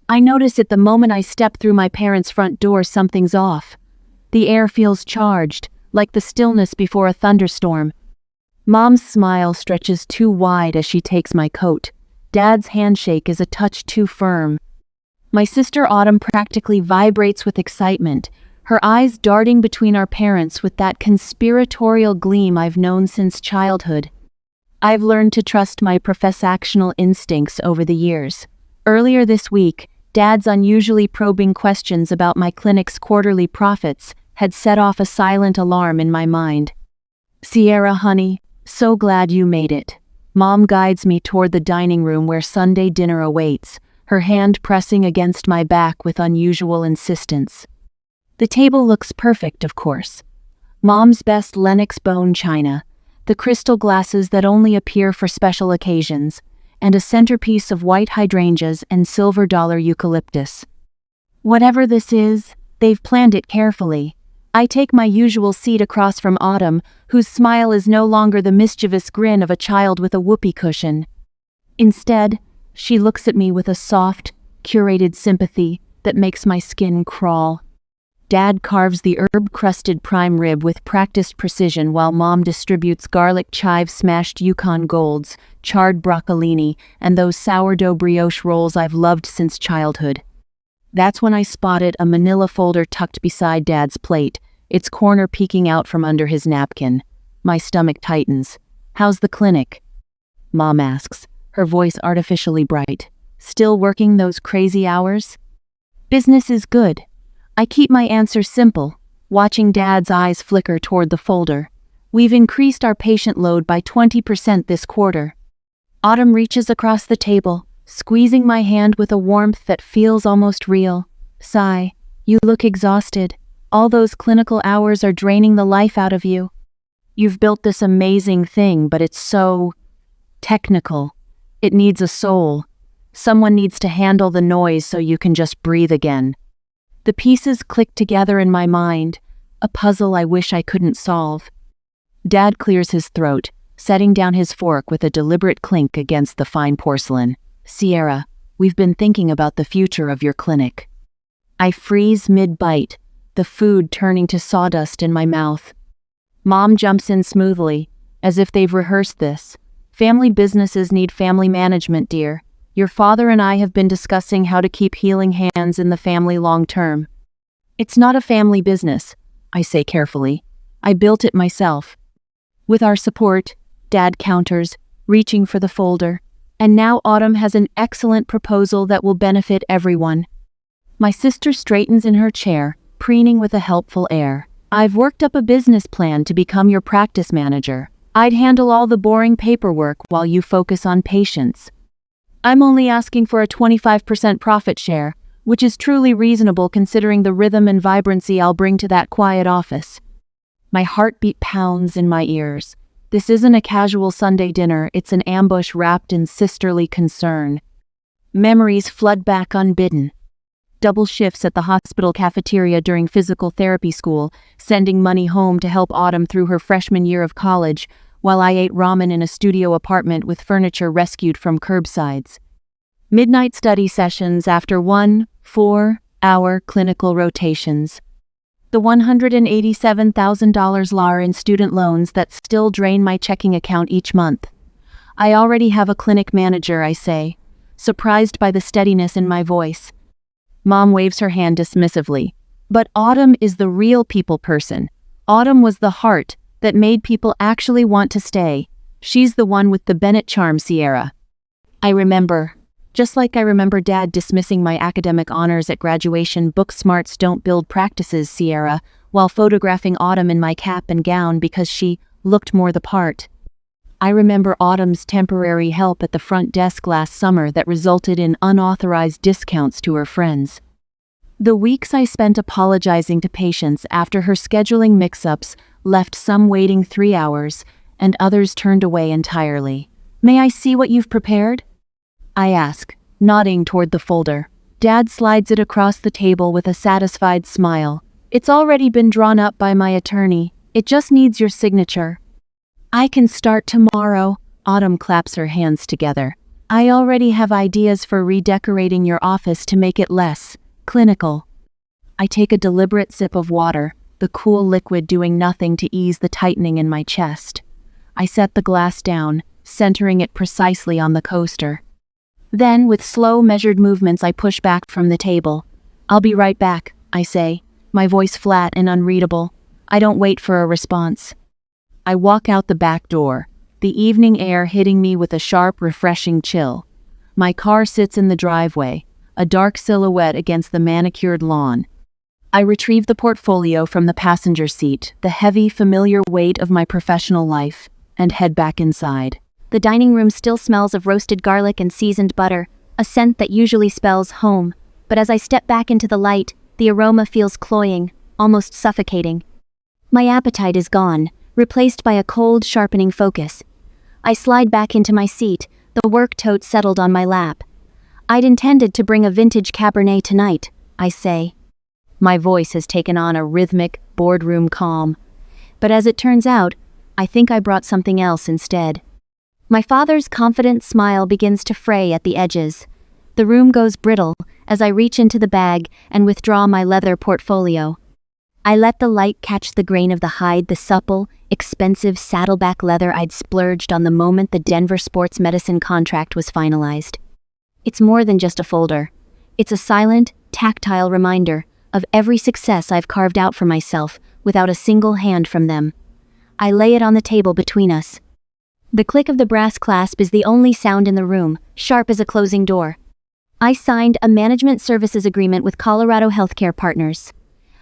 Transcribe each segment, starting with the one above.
I notice it the moment I step through my parents' front door something's off. The air feels charged, like the stillness before a thunderstorm. Mom's smile stretches too wide as she takes my coat. Dad's handshake is a touch too firm. My sister Autumn practically vibrates with excitement, her eyes darting between our parents with that conspiratorial gleam I've known since childhood. I've learned to trust my professional instincts over the years. Earlier this week, Dad's unusually probing questions about my clinic's quarterly profits had set off a silent alarm in my mind. "Sierra, honey, so glad you made it." Mom guides me toward the dining room where Sunday dinner awaits, her hand pressing against my back with unusual insistence. The table looks perfect, of course. Mom's best Lenox bone china, the crystal glasses that only appear for special occasions, and a centerpiece of white hydrangeas and silver dollar eucalyptus. Whatever this is, they've planned it carefully. I take my usual seat across from Autumn, whose smile is no longer the mischievous grin of a child with a whoopee cushion. Instead, she looks at me with a soft, curated sympathy that makes my skin crawl. Dad carves the herb-crusted prime rib with practiced precision while Mom distributes garlic chive smashed Yukon Golds, charred broccolini, and those sourdough brioche rolls I've loved since childhood. That's when I spotted a manila folder tucked beside Dad's plate, its corner peeking out from under his napkin. My stomach tightens. "How's the clinic?" Mom asks, her voice artificially bright. "Still working those crazy hours?" "Business is good." I keep my answer simple, watching Dad's eyes flicker toward the folder. "We've increased our patient load by 20% this quarter." Autumn reaches across the table, squeezing my hand with a warmth that feels almost real. Sigh, "You look exhausted. All those clinical hours are draining the life out of you. You've built this amazing thing, but it's so technical. It needs a soul. Someone needs to handle the noise so you can just breathe again." The pieces click together in my mind, a puzzle I wish I couldn't solve. Dad clears his throat, setting down his fork with a deliberate clink against the fine porcelain. "Sierra, we've been thinking about the future of your clinic." I freeze mid-bite, the food turning to sawdust in my mouth. Mom jumps in smoothly, as if they've rehearsed this. "Family businesses need family management, dear. Your father and I have been discussing how to keep healing hands in the family long-term." "It's not a family business," I say carefully. "I built it myself." "With our support," Dad counters, reaching for the folder. "And now Autumn has an excellent proposal that will benefit everyone." My sister straightens in her chair, preening with a helpful air. "I've worked up a business plan to become your practice manager. I'd handle all the boring paperwork while you focus on patients. I'm only asking for a 25% profit share, which is truly reasonable considering the rhythm and vibrancy I'll bring to that quiet office." My heartbeat pounds in my ears. This isn't a casual Sunday dinner, it's an ambush wrapped in sisterly concern. Memories flood back unbidden. Double shifts at the hospital cafeteria during physical therapy school, sending money home to help Autumn through her freshman year of college, while I ate ramen in a studio apartment with furniture rescued from curbsides. Midnight study sessions after 1 4-hour clinical rotations. The $187,000 LAR in student loans that still drain my checking account each month. "I already have a clinic manager," I say, surprised by the steadiness in my voice. Mom waves her hand dismissively. "But Autumn is the real people person. Autumn was the heart that made people actually want to stay. She's the one with the Bennett charm, Sierra." I remember. Just like I remember Dad dismissing my academic honors at graduation, "Book smarts don't build practices, Sierra," while photographing Autumn in my cap and gown because she looked more the part. I remember Autumn's temporary help at the front desk last summer that resulted in unauthorized discounts to her friends. The weeks I spent apologizing to patients after her scheduling mix-ups left some waiting 3 hours and others turned away entirely. "May I see what you've prepared?" I ask, nodding toward the folder. Dad slides it across the table with a satisfied smile. "It's already been drawn up by my attorney. It just needs your signature." "I can start tomorrow." Autumn claps her hands together. I already have ideas for redecorating your office to make it less clinical. I take a deliberate sip of water, the cool liquid doing nothing to ease the tightening in my chest. I set the glass down, centering it precisely on the coaster. Then, with slow, measured movements, I push back from the table. "I'll be right back," I say, my voice flat and unreadable. I don't wait for a response. I walk out the back door, the evening air hitting me with a sharp, refreshing chill. My car sits in the driveway, a dark silhouette against the manicured lawn. I retrieve the portfolio from the passenger seat, the heavy, familiar weight of my professional life, and head back inside. The dining room still smells of roasted garlic and seasoned butter, a scent that usually spells home. But as I step back into the light, the aroma feels cloying, almost suffocating. My appetite is gone, replaced by a cold, sharpening focus. I slide back into my seat, the work tote settled on my lap. "I'd intended to bring a vintage Cabernet tonight," I say. My voice has taken on a rhythmic, boardroom calm. But as it turns out, I think I brought something else instead. My father's confident smile begins to fray at the edges. The room goes brittle as I reach into the bag and withdraw my leather portfolio. I let the light catch the grain of the hide, the supple, expensive saddleback leather I'd splurged on the moment the Denver sports medicine contract was finalized. It's more than just a folder. It's a silent, tactile reminder of every success I've carved out for myself without a single hand from them. I lay it on the table between us. The click of the brass clasp is the only sound in the room, sharp as a closing door. I signed a management services agreement with Colorado Healthcare Partners.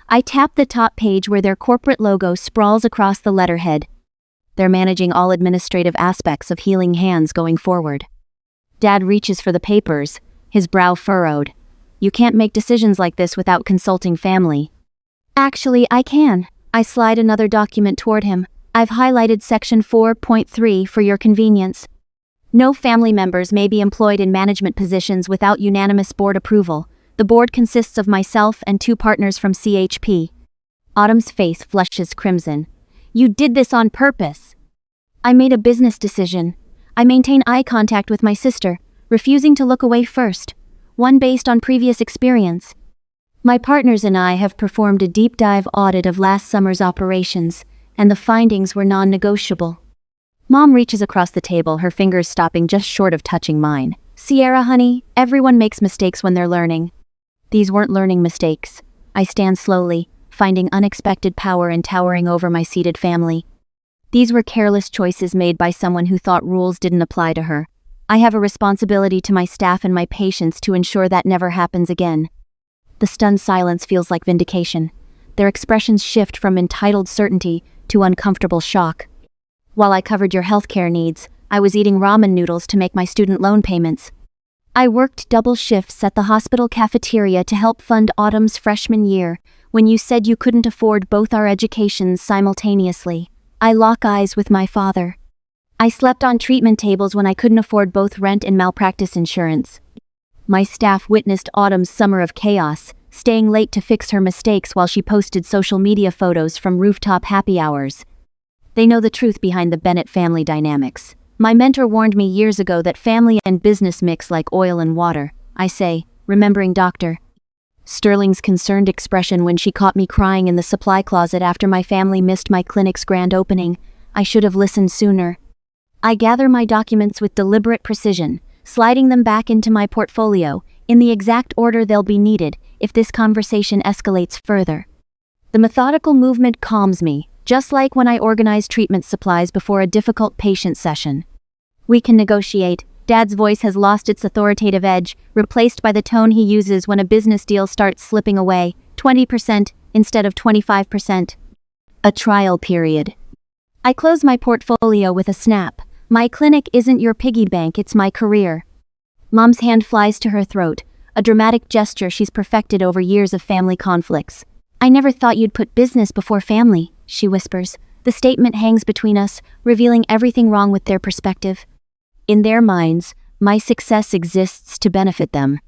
I tap the top page where their corporate logo sprawls across the letterhead. They're managing all administrative aspects of Healing Hands going forward. Dad reaches for the papers, his brow furrowed. "You can't make decisions like this without consulting family." "Actually, I can." I slide another document toward him. "I've highlighted section 4.3 for your convenience. No family members may be employed in management positions without unanimous board approval. The board consists of myself and 2 partners from CHP. Autumn's face flushes crimson. "You did this on purpose." "I made a business decision. I maintain eye contact with my sister, refusing to look away first, one based on previous experience. My partners and I have performed a deep dive audit of last summer's operations, and the findings were non-negotiable." Mom reaches across the table, her fingers stopping just short of touching mine. "Sierra, honey, everyone makes mistakes when they're learning." These weren't learning mistakes. I stand slowly, finding unexpected power in towering over my seated family. These were careless choices made by someone who thought rules didn't apply to her. I have a responsibility to my staff and my patients to ensure that never happens again. The stunned silence feels like vindication. Their expressions shift from entitled certainty to uncomfortable shock. "While I covered your healthcare needs, I was eating ramen noodles to make my student loan payments. I worked double shifts at the hospital cafeteria to help fund Autumn's freshman year when you said you couldn't afford both our educations simultaneously." I lock eyes with my father. "I slept on treatment tables when I couldn't afford both rent and malpractice insurance." My staff witnessed Autumn's summer of chaos, staying late to fix her mistakes while she posted social media photos from rooftop happy hours. They know the truth behind the Bennett family dynamics. "My mentor warned me years ago that family and business mix like oil and water," I say, remembering Dr. Sterling's concerned expression when she caught me crying in the supply closet after my family missed my clinic's grand opening. I should have listened sooner. I gather my documents with deliberate precision, sliding them back into my portfolio, in the exact order they'll be needed if this conversation escalates further. The methodical movement calms me, just like when I organize treatment supplies before a difficult patient session. "We can negotiate." Dad's voice has lost its authoritative edge, replaced by the tone he uses when a business deal starts slipping away, 20% instead of 25%. A trial period. I close my portfolio with a snap. "My clinic isn't your piggy bank, it's my career." Mom's hand flies to her throat, a dramatic gesture she's perfected over years of family conflicts. "I never thought you'd put business before family," she whispers. The statement hangs between us, revealing everything wrong with their perspective. In their minds, my success exists to benefit them.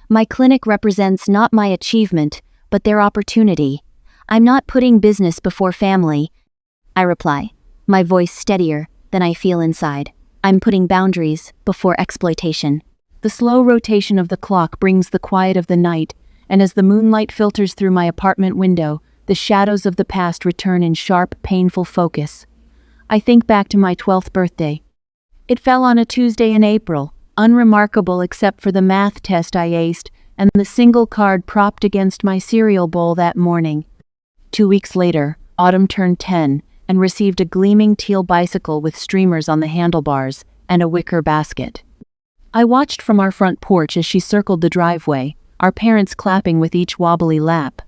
My clinic represents not my achievement, but their opportunity. "I'm not putting business before family," I reply, my voice steadier than I feel inside. I'm putting boundaries before exploitation. The slow rotation of the clock brings the quiet of the night, and as the moonlight filters through my apartment window, the shadows of the past return in sharp, painful focus. I think back to my 12th birthday. It fell on a Tuesday in April, unremarkable except for the math test I aced and the single card propped against my cereal bowl that morning. 2 weeks later, Autumn turned 10 and received a gleaming teal bicycle with streamers on the handlebars and a wicker basket. I watched from our front porch as she circled the driveway, our parents clapping with each wobbly lap.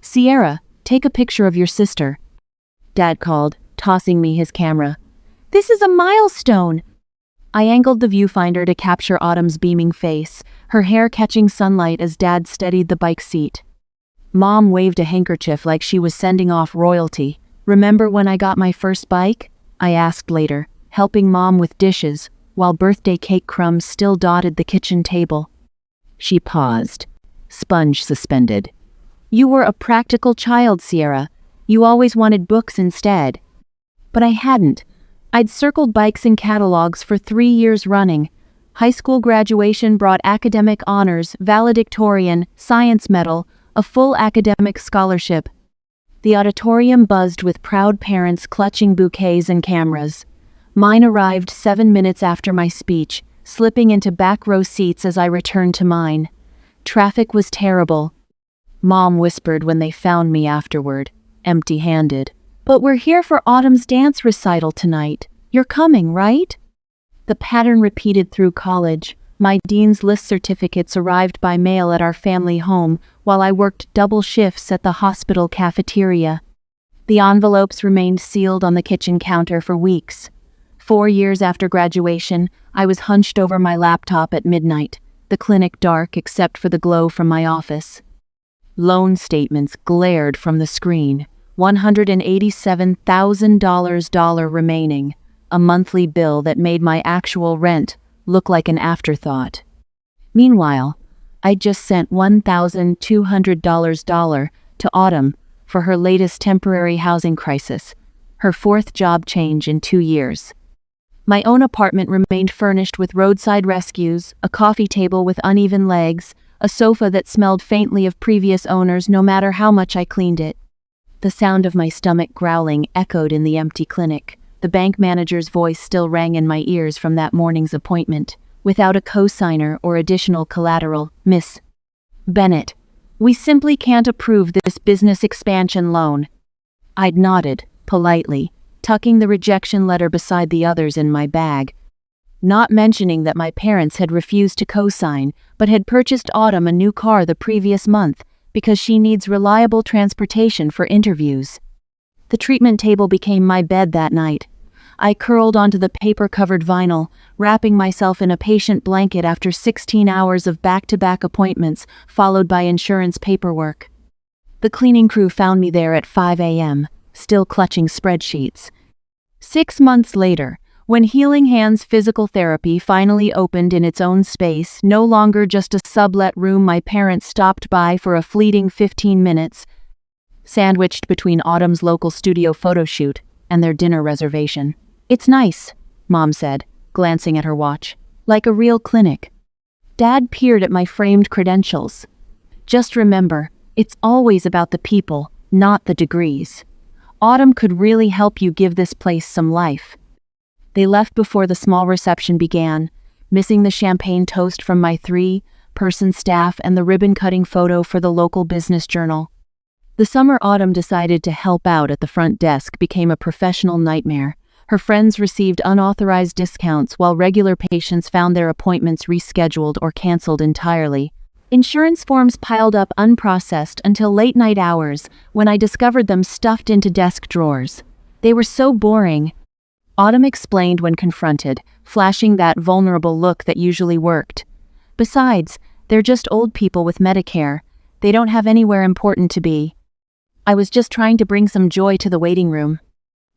"Sierra, take a picture of your sister," Dad called, tossing me his camera. "This is a milestone!" I angled the viewfinder to capture Autumn's beaming face, her hair catching sunlight as Dad steadied the bike seat. Mom waved a handkerchief like she was sending off royalty. "Remember when I got my first bike?" I asked later, helping Mom with dishes, while birthday cake crumbs still dotted the kitchen table. She paused, sponge suspended. "You were a practical child, Sierra. You always wanted books instead." But I hadn't. I'd circled bikes in catalogs for 3 years running. High school graduation brought academic honors, valedictorian, science medal, a full academic scholarship. The auditorium buzzed with proud parents clutching bouquets and cameras. Mine arrived 7 minutes after my speech, slipping into back row seats as I returned to mine. Traffic was terrible. Mom whispered when they found me afterward, empty-handed. "But we're here for Autumn's dance recital tonight. You're coming, right?" The pattern repeated through college. My dean's list certificates arrived by mail at our family home, while I worked double shifts at the hospital cafeteria. The envelopes remained sealed on the kitchen counter for weeks. 4 years after graduation, I was hunched over my laptop at midnight, the clinic dark except for the glow from my office. Loan statements glared from the screen. $187,000 remaining, a monthly bill that made my actual rent look like an afterthought. Meanwhile, I'd just sent $1,200 to Autumn for her latest temporary housing crisis, her 4th job change in 2 years. My own apartment remained furnished with roadside rescues, a coffee table with uneven legs, a sofa that smelled faintly of previous owners no matter how much I cleaned it. The sound of my stomach growling echoed in the empty clinic. The bank manager's voice still rang in my ears from that morning's appointment. "Without a cosigner or additional collateral, Miss Bennett, we simply can't approve this business expansion loan." I'd nodded, politely, tucking the rejection letter beside the others in my bag, not mentioning that my parents had refused to cosign, but had purchased Autumn a new car the previous month because she needs reliable transportation for interviews. The treatment table became my bed that night. I curled onto the paper-covered vinyl, wrapping myself in a patient blanket after 16 hours of back-to-back appointments, followed by insurance paperwork. The cleaning crew found me there at 5 a.m., still clutching spreadsheets. 6 months later, when Healing Hands Physical Therapy finally opened in its own space, no longer just a sublet room my parents stopped by for a fleeting 15 minutes, sandwiched between Autumn's local studio photo shoot and their dinner reservation. "It's nice," Mom said, glancing at her watch. "Like a real clinic." Dad peered at my framed credentials. "Just remember, it's always about the people, not the degrees. Autumn could really help you give this place some life." They left before the small reception began, missing the champagne toast from my 3-person staff and the ribbon-cutting photo for the local business journal. The summer Autumn decided to help out at the front desk became a professional nightmare. Her friends received unauthorized discounts while regular patients found their appointments rescheduled or canceled entirely. Insurance forms piled up unprocessed until late-night hours when I discovered them stuffed into desk drawers. They were so boring. Autumn explained when confronted, flashing that vulnerable look that usually worked. "Besides, they're just old people with Medicare. They don't have anywhere important to be." I was just trying to bring some joy to the waiting room.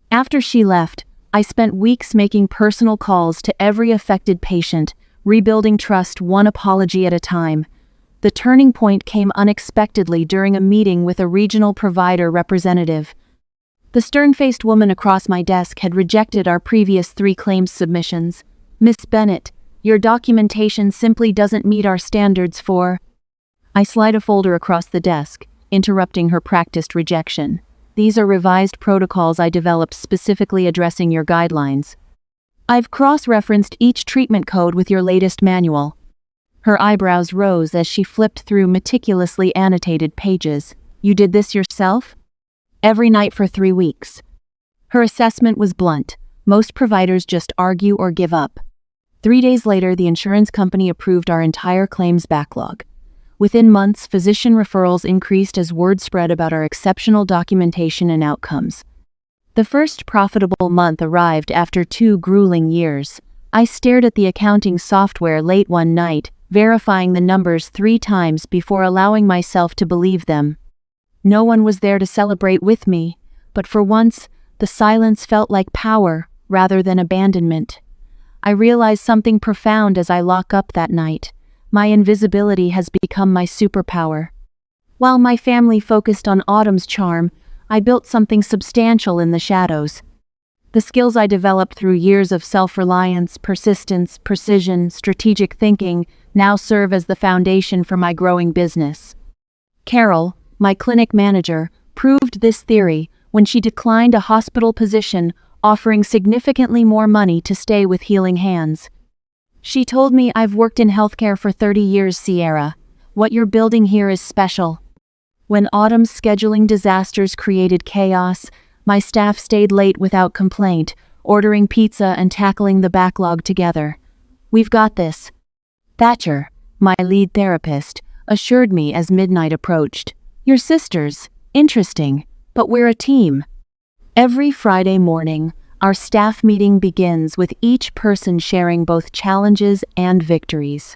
After she left, I spent weeks making personal calls to every affected patient, rebuilding trust one apology at a time. The turning point came unexpectedly during a meeting with a regional provider representative. The stern-faced woman across my desk had rejected our previous 3 claims submissions. Miss Bennett, your documentation simply doesn't meet our standards for... I slide a folder across the desk, interrupting her practiced rejection. These are revised protocols I developed specifically addressing your guidelines. I've cross-referenced each treatment code with your latest manual. Her eyebrows rose as she flipped through meticulously annotated pages. You did this yourself? Every night for 3 weeks. Her assessment was blunt. Most providers just argue or give up. 3 days later, the insurance company approved our entire claims backlog. Within months, physician referrals increased as word spread about our exceptional documentation and outcomes. The first profitable month arrived after 2 grueling years. I stared at the accounting software late one night, verifying the numbers 3 times before allowing myself to believe them. No one was there to celebrate with me, but for once, the silence felt like power rather than abandonment. I realized something profound as I lock up that night. My invisibility has become my superpower. While my family focused on Autumn's charm, I built something substantial in the shadows. The skills I developed through years of self-reliance, persistence, precision, strategic thinking now serve as the foundation for my growing business. Carol, my clinic manager, proved this theory when she declined a hospital position offering significantly more money to stay with Healing Hands. She told me, I've worked in healthcare for 30 years, Sierra. What you're building here is special. When Autumn's scheduling disasters created chaos, my staff stayed late without complaint, ordering pizza and tackling the backlog together. We've got this. Thatcher, my lead therapist, assured me as midnight approached. Your sisters, interesting, but we're a team. Every Friday morning, our staff meeting begins with each person sharing both challenges and victories.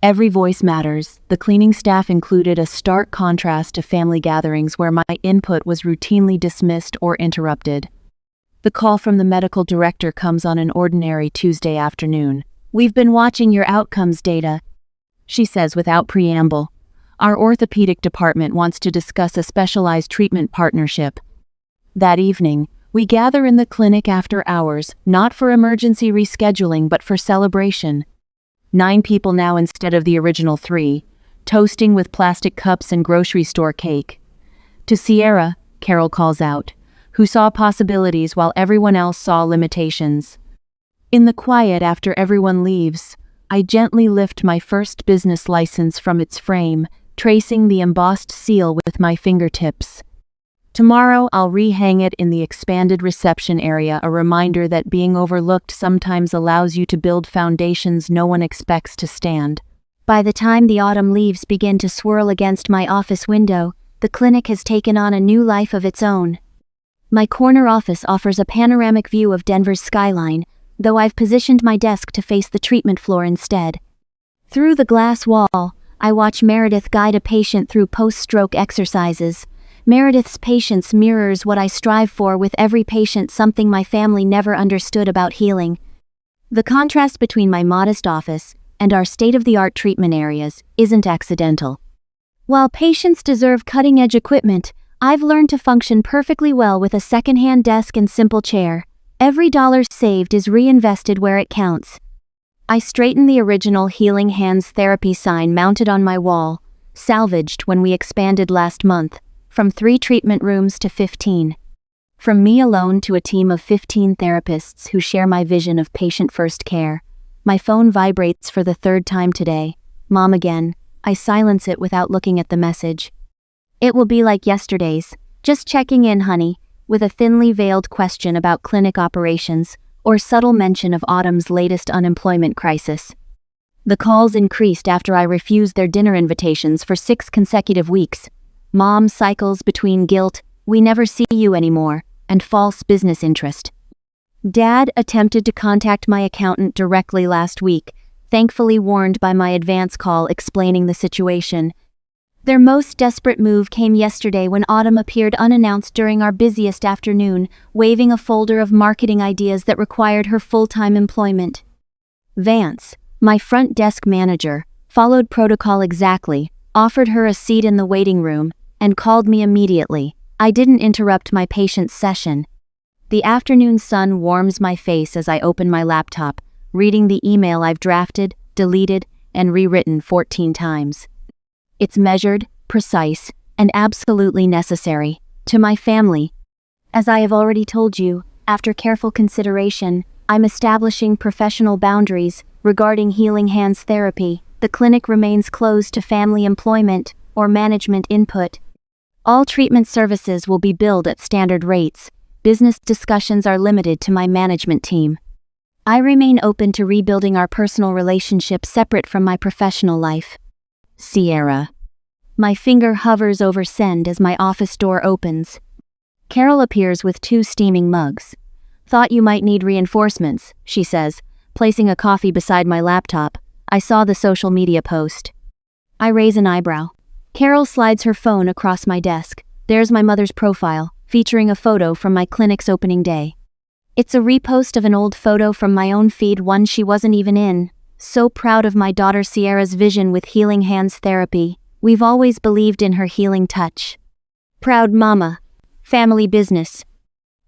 Every voice matters. The cleaning staff included, a stark contrast to family gatherings where my input was routinely dismissed or interrupted. The call from the medical director comes on an ordinary Tuesday afternoon. We've been watching your outcomes data, she says without preamble. Our orthopedic department wants to discuss a specialized treatment partnership. That evening, we gather in the clinic after hours, not for emergency rescheduling but for celebration. 9 people now instead of the original 3, toasting with plastic cups and grocery store cake. To Sierra, Carol calls out, who saw possibilities while everyone else saw limitations. In the quiet after everyone leaves, I gently lift my first business license from its frame, tracing the embossed seal with my fingertips. Tomorrow, I'll rehang it in the expanded reception area, a reminder that being overlooked sometimes allows you to build foundations no one expects to stand. By the time the autumn leaves begin to swirl against my office window, the clinic has taken on a new life of its own. My corner office offers a panoramic view of Denver's skyline, though I've positioned my desk to face the treatment floor instead. Through the glass wall, I watch Meredith guide a patient through post-stroke exercises. Meredith's patience mirrors what I strive for with every patient, something my family never understood about healing. The contrast between my modest office and our state-of-the-art treatment areas isn't accidental. While patients deserve cutting-edge equipment, I've learned to function perfectly well with a second-hand desk and simple chair. Every dollar saved is reinvested where it counts. I straighten the original Healing Hands therapy sign mounted on my wall, salvaged when we expanded last month. From 3 treatment rooms to 15. From me alone to a team of 15 therapists who share my vision of patient-first care. My phone vibrates for the 3rd time today. Mom again. I silence it without looking at the message. It will be like yesterday's. Just checking in, honey, with a thinly veiled question about clinic operations or subtle mention of Autumn's latest unemployment crisis. The calls increased after I refused their dinner invitations for 6 consecutive weeks. Mom cycles between guilt, we never see you anymore, and false business interest. Dad attempted to contact my accountant directly last week, thankfully warned by my advance call explaining the situation. Their most desperate move came yesterday when Autumn appeared unannounced during our busiest afternoon, waving a folder of marketing ideas that required her full-time employment. Vance, my front desk manager, followed protocol exactly, offered her a seat in the waiting room, and called me immediately. I didn't interrupt my patient's session. The afternoon sun warms my face as I open my laptop, reading the email I've drafted, deleted, and rewritten 14 times. It's measured, precise, and absolutely necessary. To my family. As I have already told you, after careful consideration, I'm establishing professional boundaries regarding Healing Hands therapy. The clinic remains closed to family employment or management input. All treatment services will be billed at standard rates. Business discussions are limited to my management team. I remain open to rebuilding our personal relationship separate from my professional life. Sierra. My finger hovers over send as my office door opens. Carol appears with 2 steaming mugs. Thought you might need reinforcements, she says, placing a coffee beside my laptop. I saw the social media post. I raise an eyebrow. Carol slides her phone across my desk. There's my mother's profile, featuring a photo from my clinic's opening day. It's a repost of an old photo from my own feed, one she wasn't even in. So proud of my daughter Sierra's vision with Healing Hands therapy. We've always believed in her healing touch. Proud mama. Family business.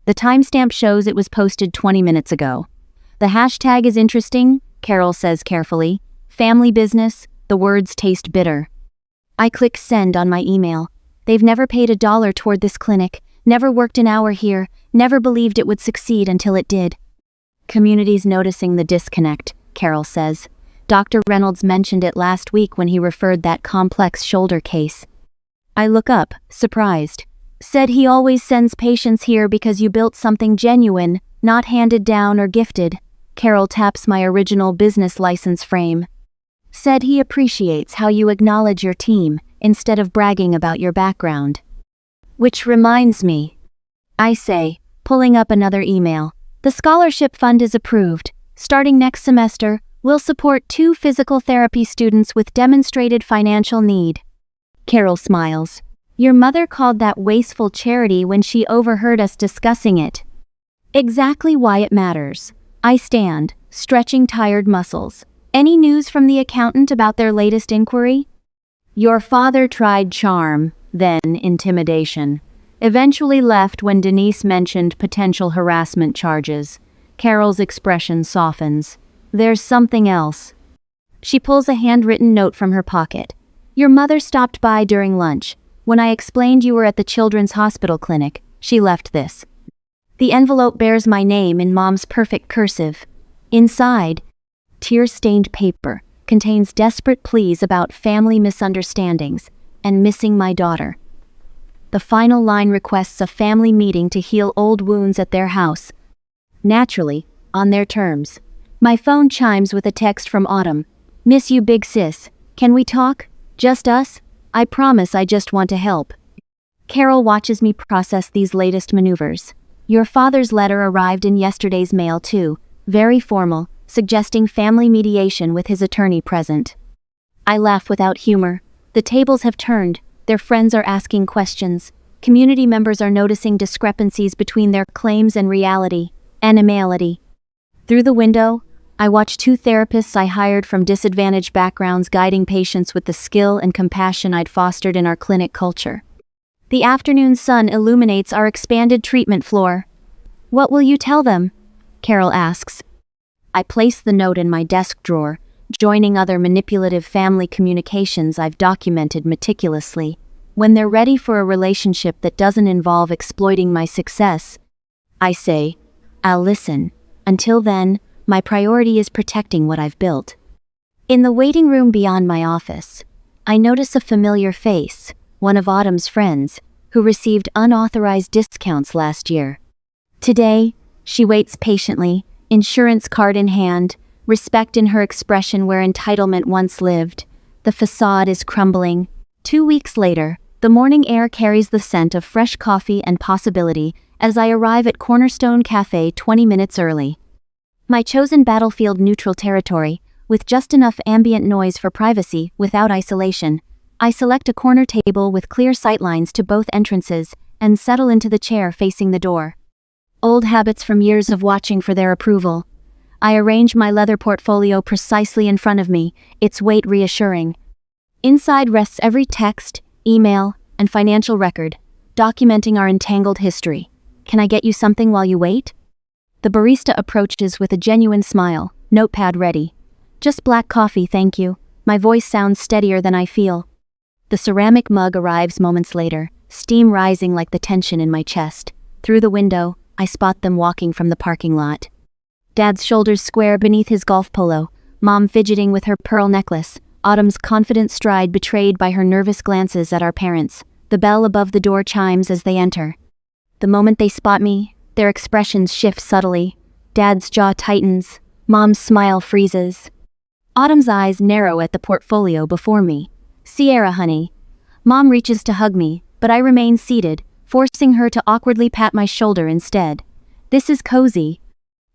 The timestamp shows it was posted 20 minutes ago. The hashtag is interesting, Carol says carefully. Family business, the words taste bitter. I click send on my email. They've never paid $1 toward this clinic, never worked an hour here, never believed it would succeed until it did. Community's noticing the disconnect, Carol says. Dr. Reynolds mentioned it last week when he referred that complex shoulder case. I look up, surprised. Said he always sends patients here because you built something genuine, not handed down or gifted. Carol taps my original business license frame. Said he appreciates how you acknowledge your team, instead of bragging about your background. Which reminds me. I say, pulling up another email. The scholarship fund is approved. Starting next semester, we'll support 2 physical therapy students with demonstrated financial need. Carol smiles. Your mother called that wasteful charity when she overheard us discussing it. Exactly why it matters. I stand, stretching tired muscles. Any news from the accountant about their latest inquiry? Your father tried charm, then intimidation. Eventually left when Denise mentioned potential harassment charges. Carol's expression softens. There's something else. She pulls a handwritten note from her pocket. Your mother stopped by during lunch. When I explained you were at the Children's Hospital Clinic, she left this. The envelope bears my name in Mom's perfect cursive. Inside, tear-stained paper, contains desperate pleas about family misunderstandings and missing my daughter. The final line requests a family meeting to heal old wounds at their house. Naturally, on their terms. My phone chimes with a text from Autumn. Miss you, big sis. Can we talk? Just us? I promise I just want to help. Carol watches me process these latest maneuvers. Your father's letter arrived in yesterday's mail too, very formal, suggesting family mediation with his attorney present. I laugh without humor. The tables have turned, their friends are asking questions. Community members are noticing discrepancies between their claims and reality, animality. Through the window, I watch 2 therapists I hired from disadvantaged backgrounds guiding patients with the skill and compassion I'd fostered in our clinic culture. The afternoon sun illuminates our expanded treatment floor. What will you tell them? Carol asks. I place the note in my desk drawer, joining other manipulative family communications I've documented meticulously. When they're ready for a relationship that doesn't involve exploiting my success, I say, I'll listen. Until then, my priority is protecting what I've built. In the waiting room beyond my office, I notice a familiar face, one of Autumn's friends, who received unauthorized discounts last year. Today, she waits patiently, insurance card in hand, respect in her expression where entitlement once lived. The facade is crumbling. 2 weeks later, the morning air carries the scent of fresh coffee and possibility as I arrive at Cornerstone Cafe 20 minutes early. My chosen battlefield neutral territory, with just enough ambient noise for privacy without isolation, I select a corner table with clear sightlines to both entrances and settle into the chair facing the door. Old habits from years of watching for their approval. I arrange my leather portfolio precisely in front of me, its weight reassuring. Inside rests every text, email, and financial record, documenting our entangled history. Can I get you something while you wait? The barista approaches with a genuine smile. Notepad ready. Just black coffee, thank you. My voice sounds steadier than I feel. The ceramic mug arrives moments later, steam rising like the tension in my chest. Through the window, I spot them walking from the parking lot. Dad's shoulders square beneath his golf polo, Mom fidgeting with her pearl necklace, Autumn's confident stride betrayed by her nervous glances at our parents. The bell above the door chimes as they enter. The moment they spot me, their expressions shift subtly. Dad's jaw tightens, Mom's smile freezes. Autumn's eyes narrow at the portfolio before me. Sierra, honey. Mom reaches to hug me, but I remain seated, forcing her to awkwardly pat my shoulder instead. This is cozy.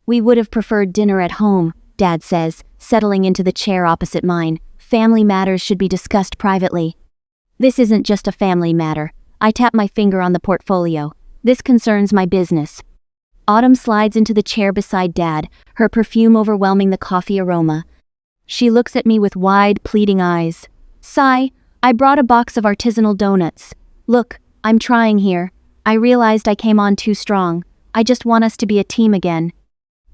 We would have preferred dinner at home, Dad says, settling into the chair opposite mine. Family matters should be discussed privately. This isn't just a family matter. I tap my finger on the portfolio. This concerns my business. Autumn slides into the chair beside Dad, her perfume overwhelming the coffee aroma. She looks at me with wide, pleading eyes. Sigh, I brought a box of artisanal donuts. Look, I'm trying here. I realized I came on too strong. I just want us to be a team again.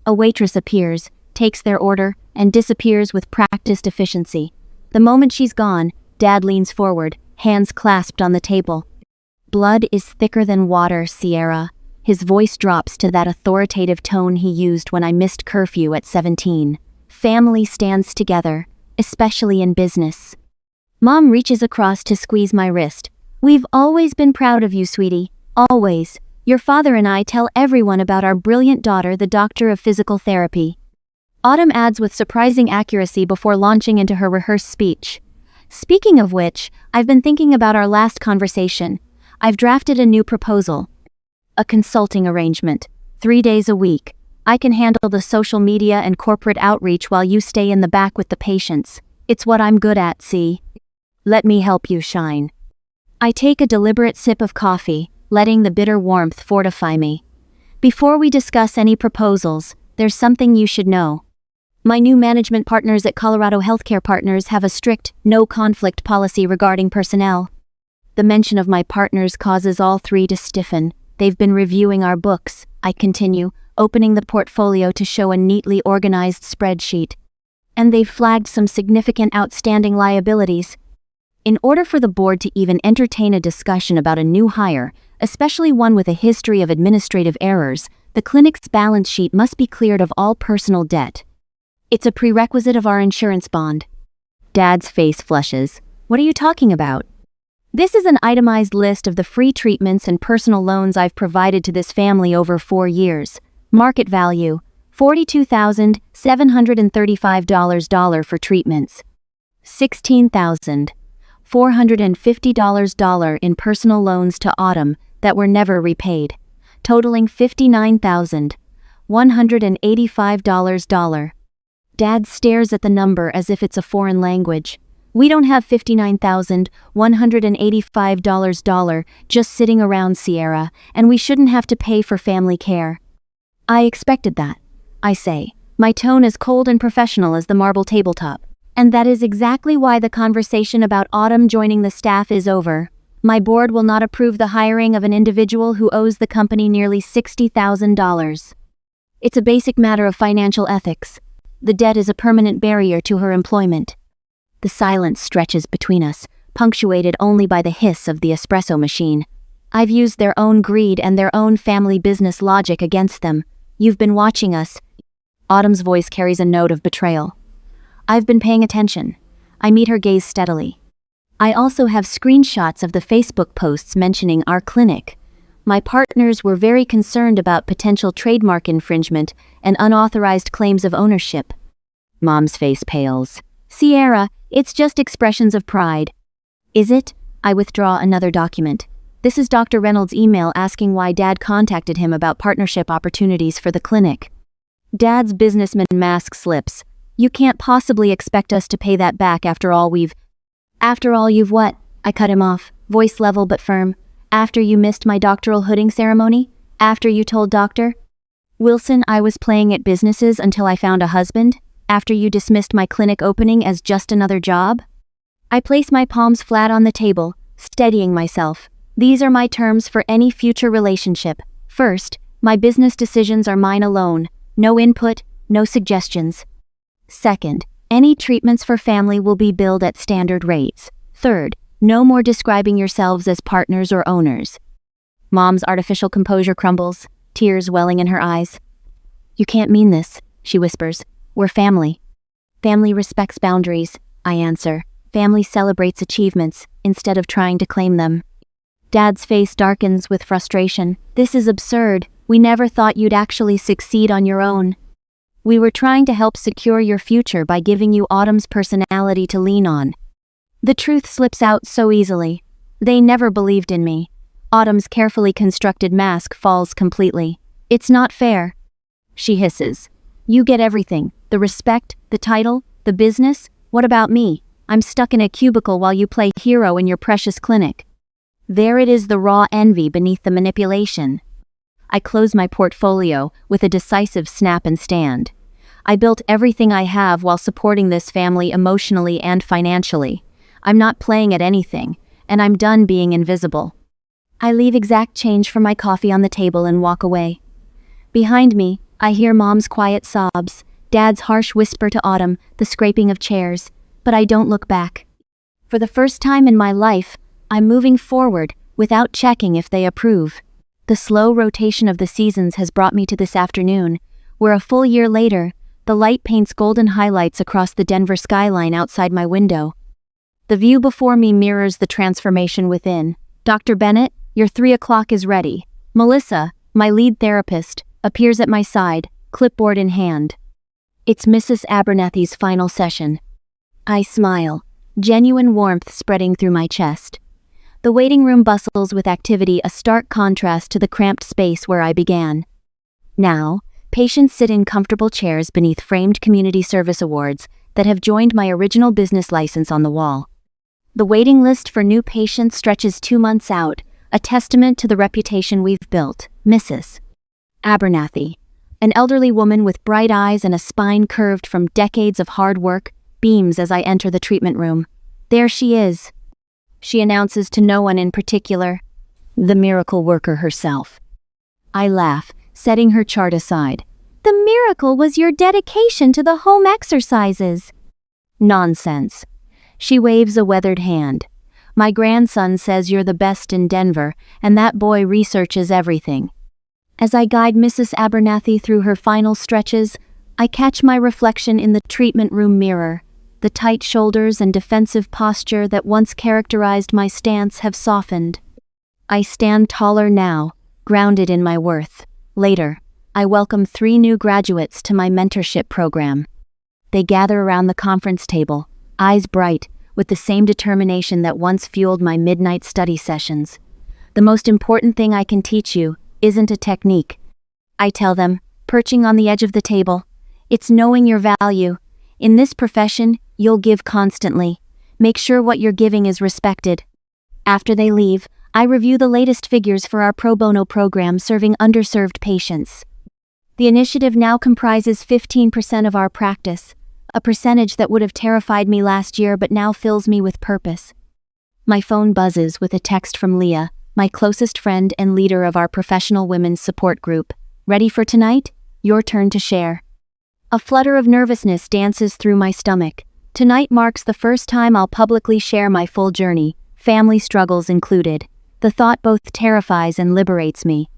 A waitress appears, takes their order, and disappears with practiced efficiency. The moment she's gone, Dad leans forward, hands clasped on the table. Blood is thicker than water, Sierra. His voice drops to that authoritative tone he used when I missed curfew at 17. Family stands together, especially in business. Mom reaches across to squeeze my wrist. We've always been proud of you, sweetie. Always. Your father and I tell everyone about our brilliant daughter, the doctor of physical therapy. Autumn adds with surprising accuracy before launching into her rehearsed speech. Speaking of which, I've been thinking about our last conversation. I've drafted a new proposal. A consulting arrangement. 3 days a week. I can handle the social media and corporate outreach while you stay in the back with the patients. It's what I'm good at, see? Let me help you shine. I take a deliberate sip of coffee, letting the bitter warmth fortify me. Before we discuss any proposals, there's something you should know. My new management partners at Colorado Healthcare Partners have a strict, no-conflict policy regarding personnel. The mention of my partners causes all three to stiffen. They've been reviewing our books, I continue, opening the portfolio to show a neatly organized spreadsheet. And they've flagged some significant outstanding liabilities. In order for the board to even entertain a discussion about a new hire, especially one with a history of administrative errors, the clinic's balance sheet must be cleared of all personal debt. It's a prerequisite of our insurance bond. Dad's face flushes. What are you talking about? This is an itemized list of the free treatments and personal loans I've provided to this family over 4 years. Market value, $42,735 for treatments. $16,450 in personal loans to Autumn that were never repaid, totaling $59,185. Dad stares at the number as if it's a foreign language. We don't have $59,185 just sitting around, Sierra, and we shouldn't have to pay for family care. I expected that, I say, my tone as cold and professional as the marble tabletop. And that is exactly why the conversation about Autumn joining the staff is over. My board will not approve the hiring of an individual who owes the company nearly $60,000. It's a basic matter of financial ethics. The debt is a permanent barrier to her employment. The silence stretches between us, punctuated only by the hiss of the espresso machine. I've used their own greed and their own family business logic against them. You've been watching us. Autumn's voice carries a note of betrayal. I've been paying attention. I meet her gaze steadily. I also have screenshots of the Facebook posts mentioning our clinic. My partners were very concerned about potential trademark infringement and unauthorized claims of ownership. Mom's face pales. Sierra, it's just expressions of pride. Is it? I withdraw another document. This is Dr. Reynolds' email asking why Dad contacted him about partnership opportunities for the clinic. Dad's businessman mask slips. You can't possibly expect us to pay that back after all you've what? I cut him off, voice level but firm. After you missed my doctoral hooding ceremony? After you told Dr. Wilson I was playing at businesses until I found a husband? After you dismissed my clinic opening as just another job? I place my palms flat on the table, steadying myself. These are my terms for any future relationship. First, my business decisions are mine alone. No input, no suggestions. Second, any treatments for family will be billed at standard rates. Third, no more describing yourselves as partners or owners. Mom's artificial composure crumbles, tears welling in her eyes. You can't mean this, she whispers. We're family. Family respects boundaries, I answer. Family celebrates achievements, instead of trying to claim them. Dad's face darkens with frustration. This is absurd. We never thought you'd actually succeed on your own. We were trying to help secure your future by giving you Autumn's personality to lean on. The truth slips out so easily. They never believed in me. Autumn's carefully constructed mask falls completely. It's not fair. She hisses. You get everything. The respect, the title, the business. What about me? I'm stuck in a cubicle while you play hero in your precious clinic. There it is, the raw envy beneath the manipulation. I close my portfolio with a decisive snap and stand. I built everything I have while supporting this family emotionally and financially. I'm not playing at anything, and I'm done being invisible. I leave exact change for my coffee on the table and walk away. Behind me, I hear Mom's quiet sobs, Dad's harsh whisper to Autumn, the scraping of chairs, but I don't look back. For the first time in my life, I'm moving forward without checking if they approve. The slow rotation of the seasons has brought me to this afternoon, where a full year later, the light paints golden highlights across the Denver skyline outside my window. The view before me mirrors the transformation within. Dr. Bennett, your 3 o'clock is ready. Melissa, my lead therapist, appears at my side, clipboard in hand. It's Mrs. Abernathy's final session. I smile, genuine warmth spreading through my chest. The waiting room bustles with activity, a stark contrast to the cramped space where I began. Now, patients sit in comfortable chairs beneath framed community service awards that have joined my original business license on the wall. The waiting list for new patients stretches 2 months out, a testament to the reputation we've built. Mrs. Abernathy, an elderly woman with bright eyes and a spine curved from decades of hard work, beams as I enter the treatment room. There she is. She announces to no one in particular, the miracle worker herself. I laugh, setting her chart aside. The miracle was your dedication to the home exercises. Nonsense. She waves a weathered hand. My grandson says you're the best in Denver, and that boy researches everything. As I guide Mrs. Abernathy through her final stretches, I catch my reflection in the treatment room mirror. The tight shoulders and defensive posture that once characterized my stance have softened. I stand taller now, grounded in my worth. Later, I welcome 3 new graduates to my mentorship program. They gather around the conference table, eyes bright, with the same determination that once fueled my midnight study sessions. The most important thing I can teach you isn't a technique. I tell them, perching on the edge of the table, it's knowing your value. In this profession, you'll give constantly. Make sure what you're giving is respected. After they leave, I review the latest figures for our pro bono program serving underserved patients. The initiative now comprises 15% of our practice, a percentage that would have terrified me last year but now fills me with purpose. My phone buzzes with a text from Leah, my closest friend and leader of our professional women's support group. Ready for tonight? Your turn to share. A flutter of nervousness dances through my stomach. Tonight marks the first time I'll publicly share my full journey, family struggles included. The thought both terrifies and liberates me.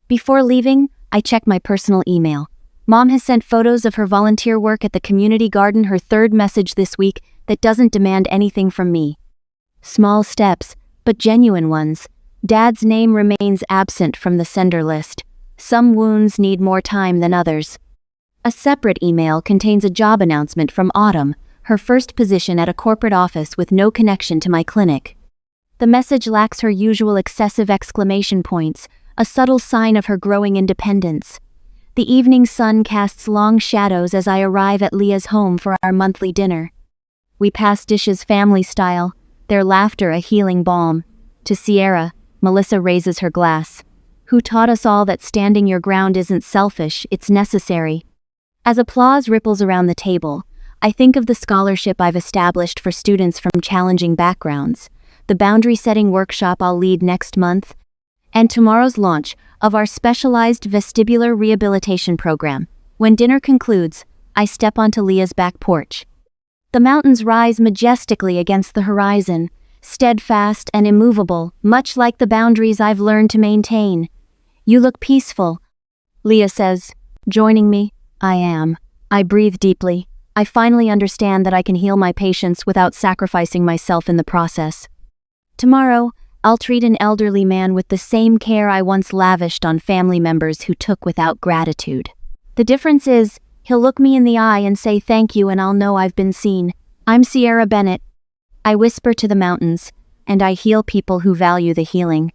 Before leaving, I check my personal email. Mom has sent photos of her volunteer work at the community garden, her 3rd message this week that doesn't demand anything from me. Small steps, but genuine ones. Dad's name remains absent from the sender list. Some wounds need more time than others. A separate email contains a job announcement from Autumn, her first position at a corporate office with no connection to my clinic. The message lacks her usual excessive exclamation points, a subtle sign of her growing independence. The evening sun casts long shadows as I arrive at Leah's home for our monthly dinner. We pass dishes family style, their laughter a healing balm. To Sierra, Melissa raises her glass. Who taught us all that standing your ground isn't selfish, it's necessary. As applause ripples around the table, I think of the scholarship I've established for students from challenging backgrounds, the boundary-setting workshop I'll lead next month, and tomorrow's launch of our specialized vestibular rehabilitation program. When dinner concludes, I step onto Leah's back porch. The mountains rise majestically against the horizon, steadfast and immovable, much like the boundaries I've learned to maintain. "You look peaceful," Leah says. "Joining me?" "I am." I breathe deeply. I finally understand that I can heal my patients without sacrificing myself in the process. Tomorrow, I'll treat an elderly man with the same care I once lavished on family members who took without gratitude. The difference is, he'll look me in the eye and say thank you, and I'll know I've been seen. I'm Sierra Bennett. I whisper to the mountains, and I heal people who value the healing.